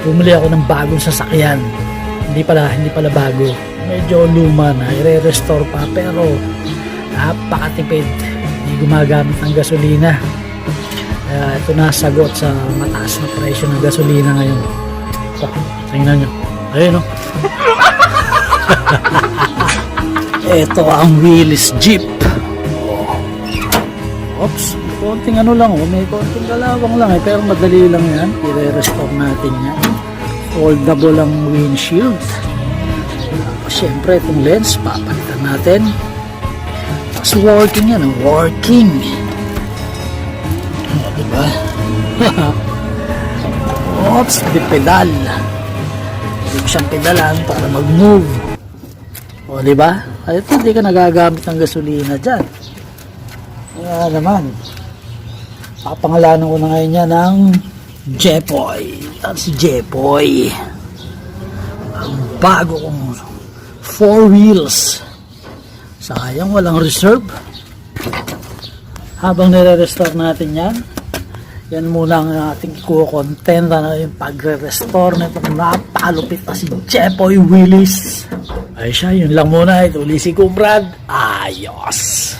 bumili ako ng bagong sasakyan. Hindi pala bago. Medyo luma na, i-restore pa, pero napakatipid. Hindi gumagamit ng gasolina. Ito na sagot sa mataas na presyo ng gasolina ngayon. So, tingnan nyo. Ayun, no? Ito ang Willys Jeep. Oops, konting ano lang, may konting kalawang lang pero madali lang yan. I-restore natin yan. Foldable ang windshield. Siyempre itong lens papalitan natin. Tapos working yan, working. Diba? Oops, di pedal. Hindi ko siyang pedalan para mag-move. O diba? Ay, ito hindi ka nagagamit ng gasolina dyan. Kaya naman, papangalanan ko na ngayon yan ng Jepoy. Ito si Jepoy. Ang bago kong 4 wheels. Sayang walang reserve. Habang nire-restore natin yan, yan muna ang ating i-content na yung pagre-restore na itong napalupit na si Jepoy Willys. Ay siya, yun lang muna. Ito uli si Kumbrad. Ayos!